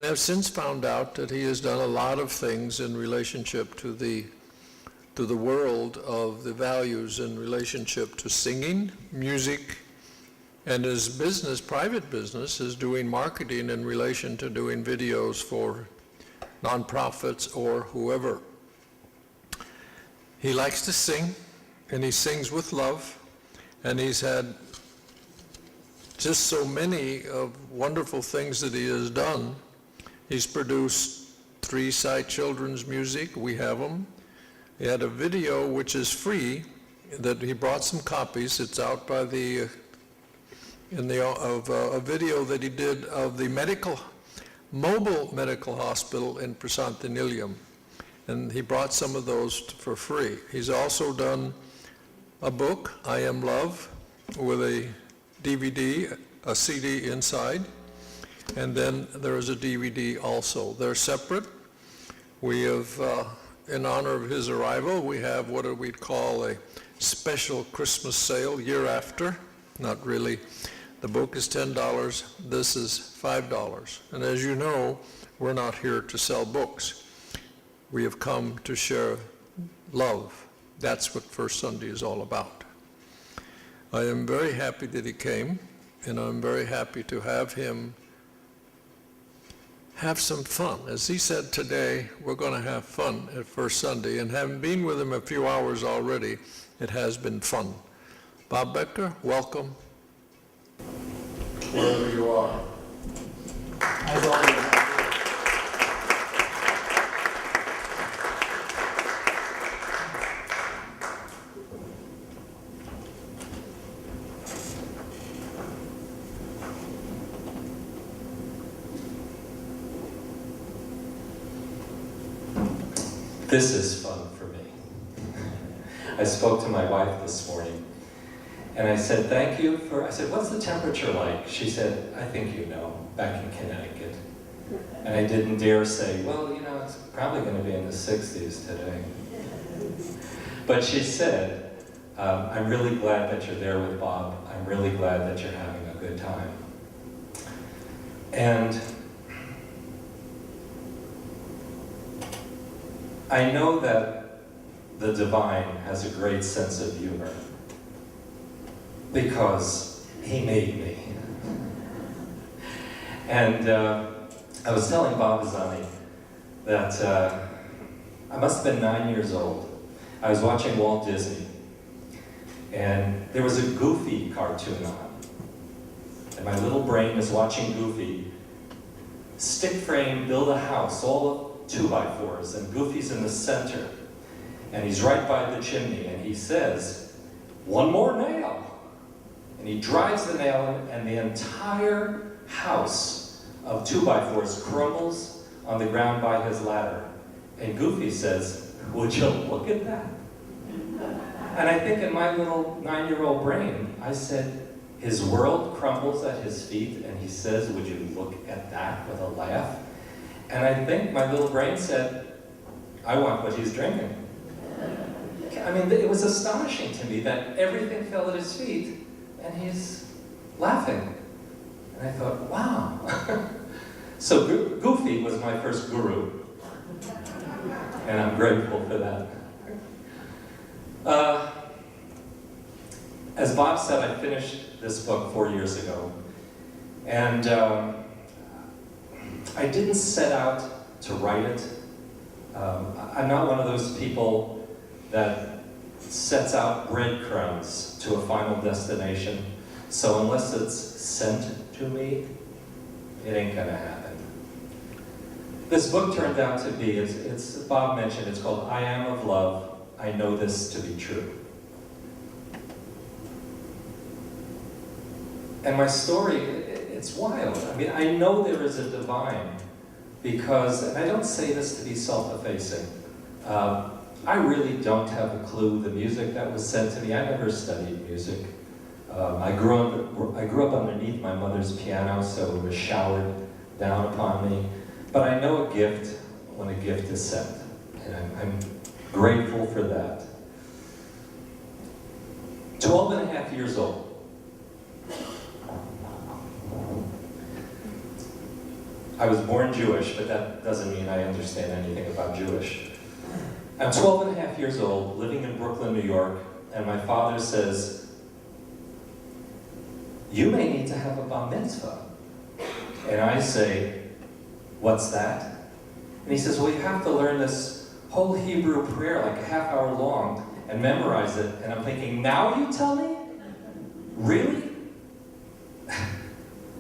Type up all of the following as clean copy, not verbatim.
I have since found out that he has done a lot of things in relationship to the world of the values in relationship to singing, music, and his business, private business, is doing marketing in relation to doing videos for nonprofits or whoever. He likes to sing, and he sings with love, and he's had just so many of wonderful things that he has done. He's produced 3 sight children's music. We have them. He had a video which is free that he brought some copies. It's out by a video that he did of the mobile medical hospital in Prasantaniliam, and he brought some of those for free. He's also done a book, I Am Love, with a DVD, a CD inside. And then there is a DVD also. They're separate. We have, in honor of his arrival, we have what we'd call a special Christmas sale year after. Not really. The book is $10. This is $5. And as you know, we're not here to sell books. We have come to share love. That's what First Sunday is all about. I am very happy that he came, and I'm very happy to have him have some fun. As he said today, we're going to have fun at First Sunday, and having been with him a few hours already, it has been fun. Bob Becker, welcome, wherever you are. As always. This is fun for me. I spoke to my wife this morning, and I said, I said, what's the temperature like? She said, I think you know, back in Connecticut. And I didn't dare say, well, you know, it's probably going to be in the 60s today. But she said, I'm really glad that you're there with Bob. I'm really glad that you're having a good time. And I know that the divine has a great sense of humor because he made me. And I was telling Bob Azani that I must have been 9 years old. I was watching Walt Disney, and there was a Goofy cartoon on. And my little brain is watching Goofy stick frame build a house, all 2x4s, and Goofy's in the center, and he's right by the chimney, and he says, one more nail, and he drives the nail in, and the entire house of 2x4s crumbles on the ground by his ladder, and Goofy says, would you look at that? And I think in my little 9-year-old brain, I said, his world crumbles at his feet, and he says, would you look at that, with a laugh? And I think my little brain said, I want what he's drinking. I mean, it was astonishing to me that everything fell at his feet, and he's laughing. And I thought, wow. So Goofy was my first guru. And I'm grateful for that. As Bob said, I finished this book 4 years ago. And I didn't set out to write it. I'm not one of those people that sets out breadcrumbs to a final destination. So unless it's sent to me, it ain't gonna happen. This book turned out to be, it's Bob mentioned, it's called I Am of Love, I Know This to Be True. And my story, it's wild. I mean, I know there is a divine because, and I don't say this to be self-effacing, I really don't have a clue the music that was sent to me. I never studied music. I grew up underneath my mother's piano, so it was showered down upon me. But I know a gift when a gift is sent, and I'm grateful for that. 12 and a half years old. I was born Jewish, but that doesn't mean I understand anything about Jewish. I'm 12 and a half years old, living in Brooklyn, New York, and my father says, "You may need to have a bar mitzvah." And I say, "What's that?" And he says, "Well, you have to learn this whole Hebrew prayer, like a half hour long, and memorize it." And I'm thinking, now you tell me? Really?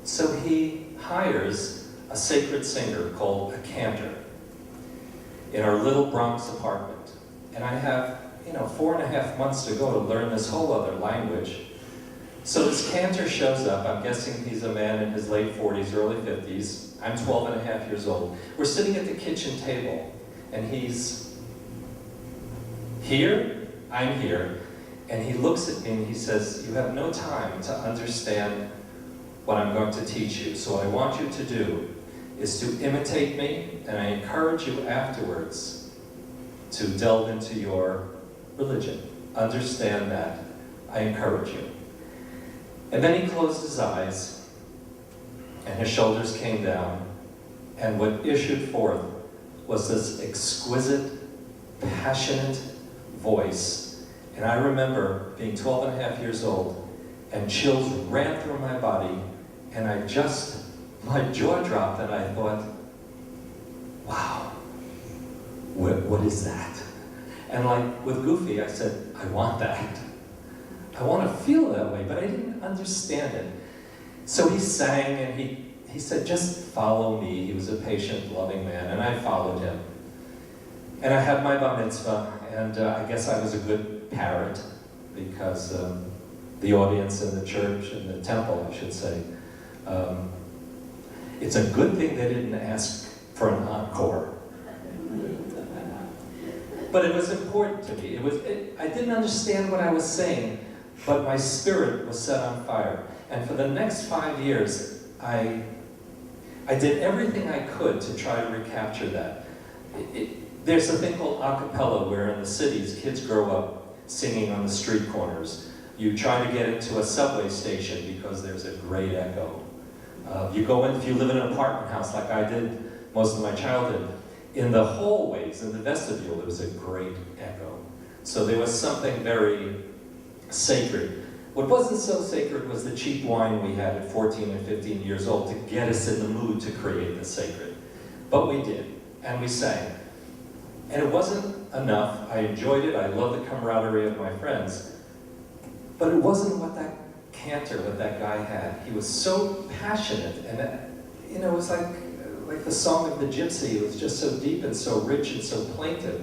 So he hires a sacred singer called a cantor in our little Bronx apartment. And I have, 4.5 months to go to learn this whole other language. So this cantor shows up. I'm guessing he's a man in his late 40s, early 50s. I'm 12 and a half years old. We're sitting at the kitchen table, and he's here, I'm here, and he looks at me and he says, "You have no time to understand what I'm going to teach you. So what I want you to do is to imitate me, and I encourage you afterwards to delve into your religion. Understand that. I encourage you." And then he closed his eyes, and his shoulders came down, and what issued forth was this exquisite, passionate voice. And I remember being 12 and a half years old, and chills ran through my body, and my jaw dropped, and I thought, wow, what is that? And like with Goofy, I said, I want that. I want to feel that way, but I didn't understand it. So he sang, and he said, "Just follow me." He was a patient, loving man, and I followed him. And I had my bar mitzvah, and I guess I was a good parent, because the audience in the church, in the temple, I should say, it's a good thing they didn't ask for an encore. But it was important to me. I didn't understand what I was saying, but my spirit was set on fire. And for the next 5 years, I did everything I could to try to recapture that. There's a thing called a cappella, where in the cities, kids grow up singing on the street corners. You try to get into a subway station because there's a great echo. You go in, if you live in an apartment house like I did most of my childhood, in the hallways, in the vestibule, there was a great echo. So there was something very sacred. What wasn't so sacred was the cheap wine we had at 14 and 15 years old to get us in the mood to create the sacred. But we did, and we sang. And it wasn't enough. I enjoyed it. I loved the camaraderie of my friends. But it wasn't what that cantor, what that guy had. He was so passionate, and it was like the song of the gypsy. It was just so deep and so rich and so plaintive.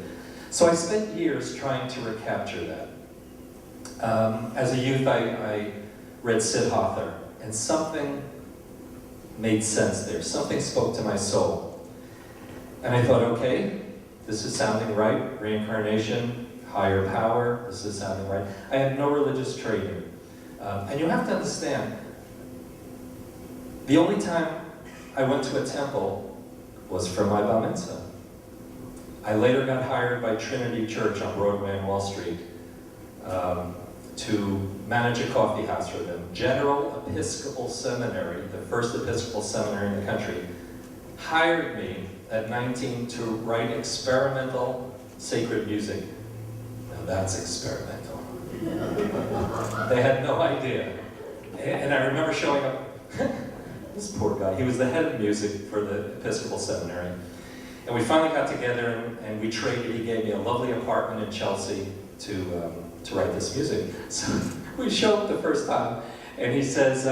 So I spent years trying to recapture that. As a youth, I read Sid Hother, and something made sense there. Something spoke to my soul. And I thought, okay, this is sounding right. Reincarnation, higher power, this is sounding right. I had no religious training. And you have to understand, the only time I went to a temple was for my bar mitzvah. I later got hired by Trinity Church on Broadway and Wall Street to manage a coffee house for them. General Episcopal Seminary, the first Episcopal seminary in the country, hired me at 19 to write experimental sacred music. Now that's experimental. They had no idea. And I remember showing up, this poor guy, he was the head of music for the Episcopal Seminary. And we finally got together and we traded. He gave me a lovely apartment in Chelsea to write this music. So we show up the first time, and he says,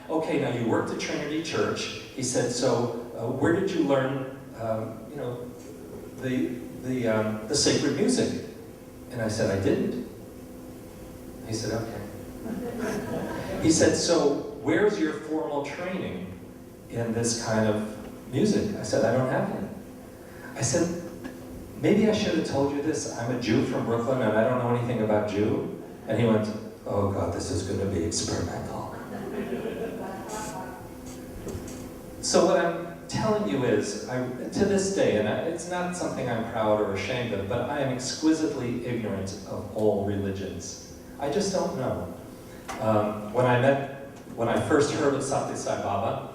okay, now you worked at Trinity Church. He said, so where did you learn, the sacred music? And I said, I didn't. He said, okay. He said, so where's your formal training in this kind of music? I said, I don't have any. I said, maybe I should have told you this. I'm a Jew from Brooklyn and I don't know anything about Jew. And he went, oh God, this is going to be experimental. So what I'm telling you is, to this day, and it's not something I'm proud or ashamed of, but I am exquisitely ignorant of all religions. I just don't know. When I first heard of Satya Sai Baba,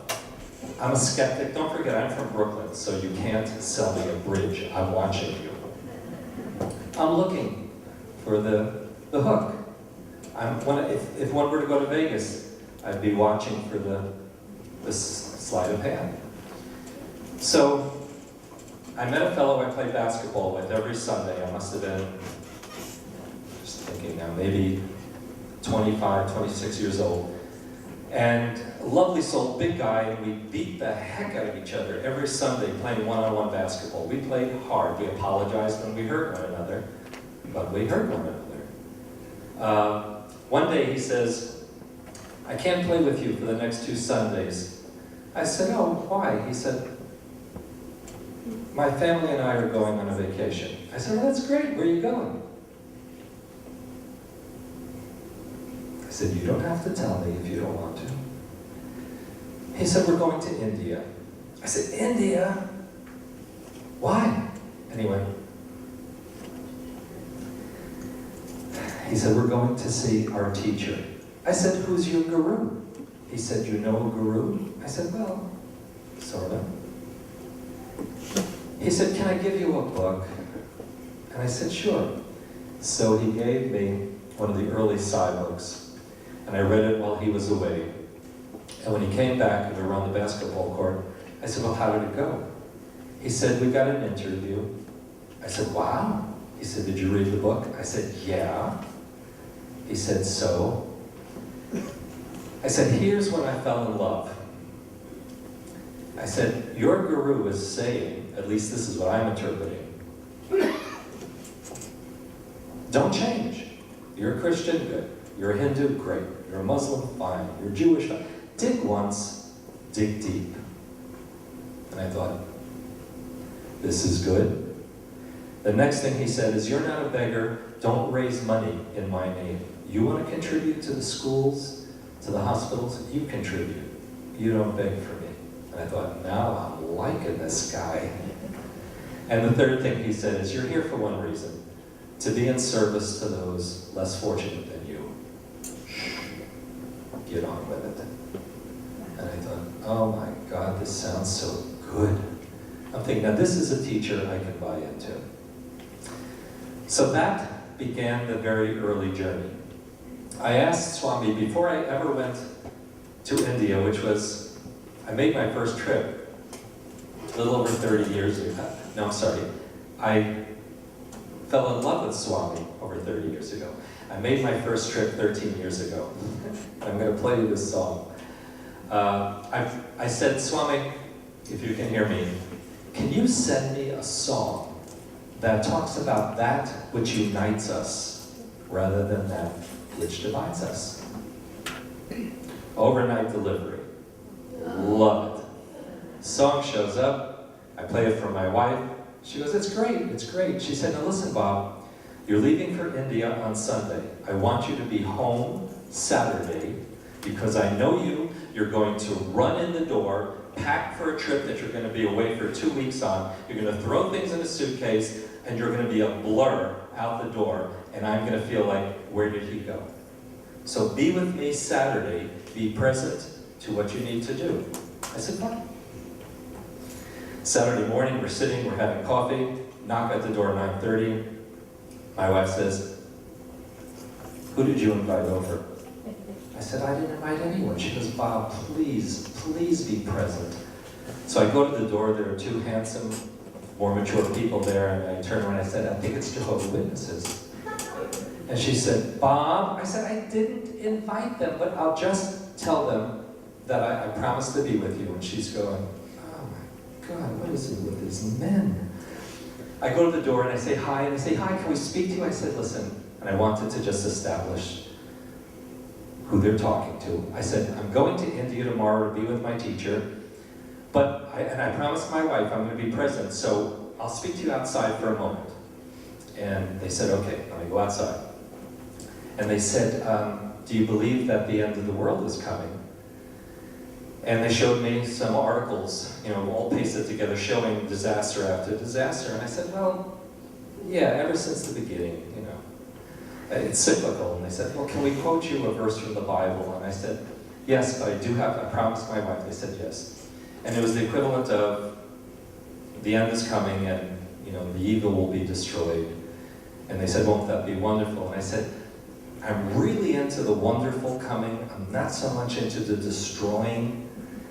I'm a skeptic. Don't forget, I'm from Brooklyn, so you can't sell me a bridge. I'm watching you. I'm looking for the hook. If one were to go to Vegas, I'd be watching for the sleight of hand. So I met a fellow I played basketball with every Sunday. I must have been, just thinking now, maybe 25, 26 years old. And a lovely soul, big guy, and we beat the heck out of each other every Sunday playing one-on-one basketball. We played hard. We apologized when we hurt one another, but we hurt one another. One day he says, I can't play with you for the next 2 Sundays. I said, oh, why? He said, my family and I are going on a vacation. I said, well, that's great. Where are you going? I said, you don't have to tell me if you don't want to. He said, we're going to India. I said, India? Why? Anyway, he said, we're going to see our teacher. I said, who's your guru? He said, you know a guru? I said, well, sort of. He said, can I give you a book? And I said, sure. So he gave me one of the early Psi books, and I read it while he was away. And when he came back and we were on the basketball court, I said, well, how did it go? He said, we got an interview. I said, wow. He said, did you read the book? I said, yeah. He said, so? I said, here's when I fell in love. I said, your guru is saying, at least this is what I'm interpreting, don't change. You're a Christian, good. You're a Hindu, great. You're a Muslim, fine. You're Jewish, fine. Dig once, dig deep. And I thought, this is good. The next thing he said is, you're not a beggar, don't raise money in my name. You want to contribute to the schools, to the hospitals, you contribute. You don't beg for me. And I thought, now I'm liking this guy. And the third thing he said is, you're here for one reason, to be in service to those less fortunate than you. Get on with it. And I thought, oh my God, this sounds so good. I'm thinking, now this is a teacher I can buy into. So that began the very early journey. I asked Swami, before I ever went to India, which was, I made my first trip a little over 30 years ago. No, I'm sorry. I fell in love with Swami over 30 years ago. I made my first trip 13 years ago. I'm going to play you this song. I said, Swami, if you can hear me, can you send me a song that talks about that which unites us rather than that which divides us? Overnight delivery. Love it. Song shows up. I play it for my wife. She goes, it's great, it's great. She said, now listen, Bob, you're leaving for India on Sunday. I want you to be home Saturday because I know you. You're going to run in the door, pack for a trip that you're going to be away for 2 weeks on. You're going to throw things in a suitcase, and you're going to be a blur out the door, and I'm going to feel like, where did he go? So be with me Saturday. Be present to what you need to do. I said, fine. Saturday morning, we're sitting, we're having coffee, knock at the door at 9:30. My wife says, who did you invite over? I said, I didn't invite anyone. She goes, Bob, please, please be present. So I go to the door, there are 2 handsome, more mature people there, and I turn around and I said, I think it's Jehovah's Witnesses. And she said, Bob, I said, I didn't invite them, but I'll just tell them that I promised to be with you. And she's going, God, what is it with these men? I go to the door and I say hi, and I say, hi, can we speak to you? I said, listen, and I wanted to just establish who they're talking to. I said, I'm going to India tomorrow to be with my teacher, but I promised my wife I'm going to be present, so I'll speak to you outside for a moment. And they said, okay, let me go outside. And they said, do you believe that the end of the world is coming? And they showed me some articles, all pasted together, showing disaster after disaster. And I said, well, yeah, ever since the beginning, it's cyclical. And they said, well, can we quote you a verse from the Bible? And I said, yes, but I promised my wife. They said, yes. And it was the equivalent of, the end is coming and, the evil will be destroyed. And they said, won't that be wonderful? And I said, I'm really into the wonderful coming. I'm not so much into the destroying.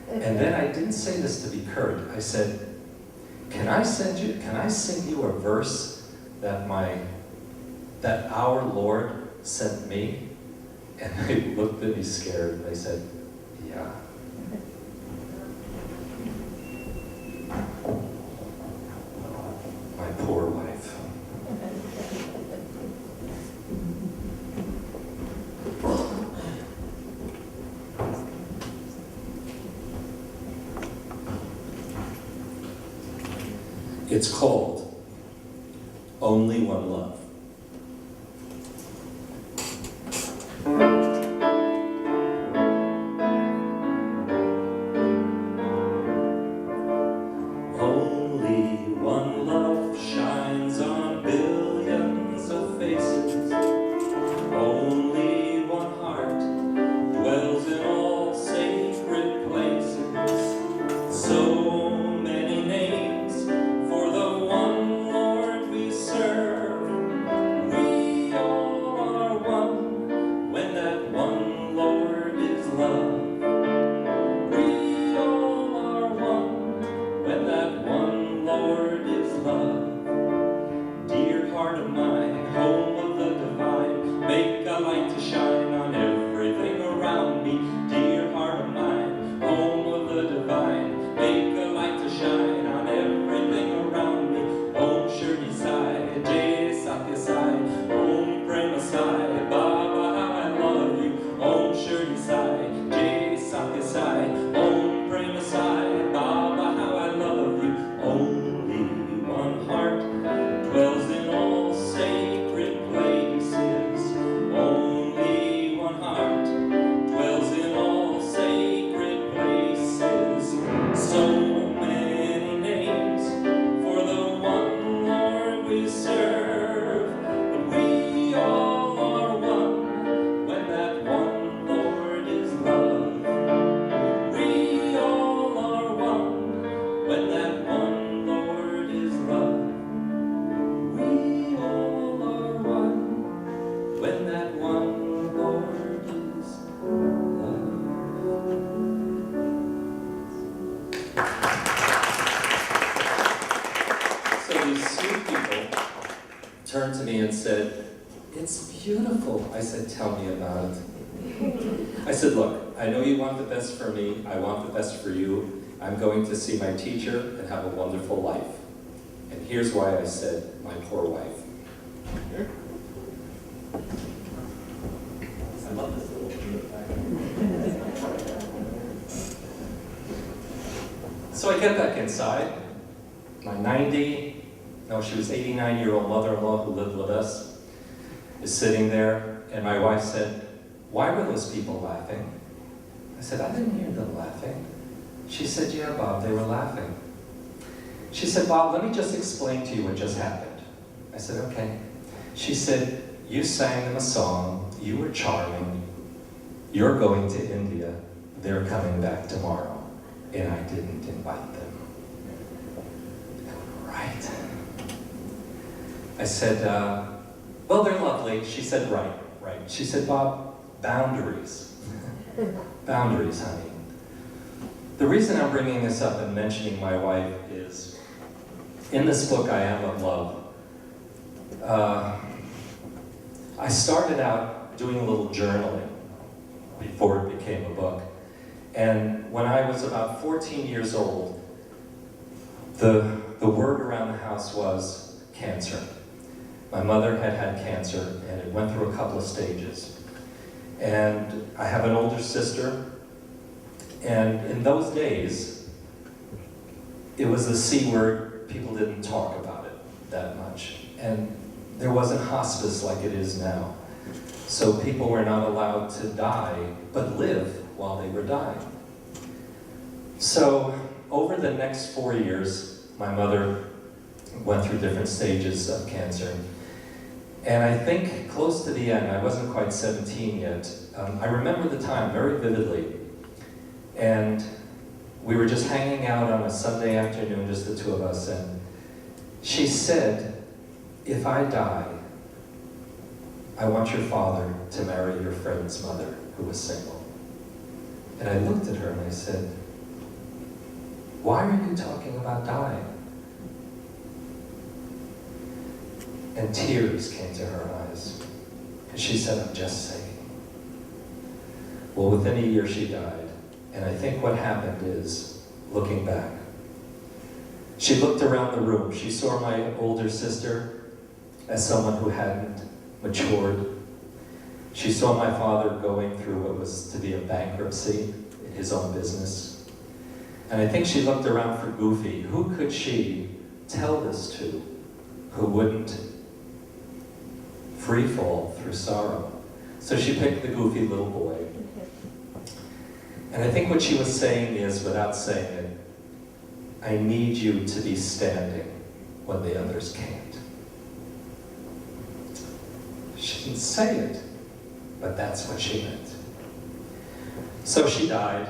And then I didn't say this to be curt. I said, can I sing you a verse that our Lord sent me? And they looked at me scared and they said, yeah. My poor wife. It's called Only One Love. Only one love shines on billions of faces. Only one heart dwells in all sacred places. So many names for the one Lord we serve. We all are one when that one Lord is love. We all are one when that one Lord is love. Dear heart of mine, home of the divine, make a light to shine on everything around me. Dear heart of mine, home of the divine, make a light to shine on everything around me. Om Shirdi Sai, Jai Satya Sai, Om Prema Sai, Baba how I love you. Om Shirdi Sai, Jai Satya Sai, Om Prema Sai, Baba how I love you. Only one heart dwells in all sacred places. Only one heart dwells in all sacred places. So many names for the one Lord we serve. But we all are one when that one Lord is love. We all are one when that one Lord is love. We all are one when that one Lord is love. So these sweet people turned to me and said, it's beautiful. I said, tell me about it. I said, look, I know you want the best for me. I want the best for you. I'm going to see my teacher and have a wonderful life. And here's why I said, my poor wife. I love this little So I get back inside. My she was 89-year-old mother-in-law who lived with us is sitting there, and my wife said, why were those people laughing? I said, I didn't hear them laughing. She said, yeah, Bob, they were laughing. She said, Bob, let me just explain to you what just happened. I said, okay. She said, you sang them a song, you were charming, you're going to India, they're coming back tomorrow, and I didn't invite them. Right. I said, well, they're lovely. She said, right. She said, Bob, boundaries. Boundaries, honey. The reason I'm bringing this up and mentioning my wife is, in this book, I Am of Love, I started out doing a little journaling before it became a book. And when I was about 14 years old, the word around the house was cancer. My mother had had cancer, and it went through a couple of stages. And I have an older sister, and in those days, it was the C word. People didn't talk about it that much. And there wasn't hospice like it is now. So people were not allowed to die, but live while they were dying. So over the next 4 years, my mother went through different stages of cancer. And I think close to the end, I wasn't quite 17 yet, I remember the time very vividly. And we were just hanging out on a Sunday afternoon, just the two of us, and she said, if I die, I want your father to marry your friend's mother, who was single. And I looked at her and I said, why are you talking about dying? And tears came to her eyes. And she said, I'm just saying. Well, within a year she died. And I think what happened is, looking back, she looked around the room. She saw my older sister as someone who hadn't matured. She saw my father going through what was to be a bankruptcy in his own business. And I think she looked around for Goofy. Who could she tell this to who wouldn't free fall through sorrow? So she picked the goofy little boy. And I think what she was saying is, without saying it, I need you to be standing when the others can't. She didn't say it, but that's what she meant. So she died.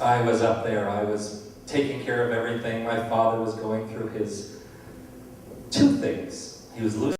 I was up there. I was taking care of everything. My father was going through his two things. He was losing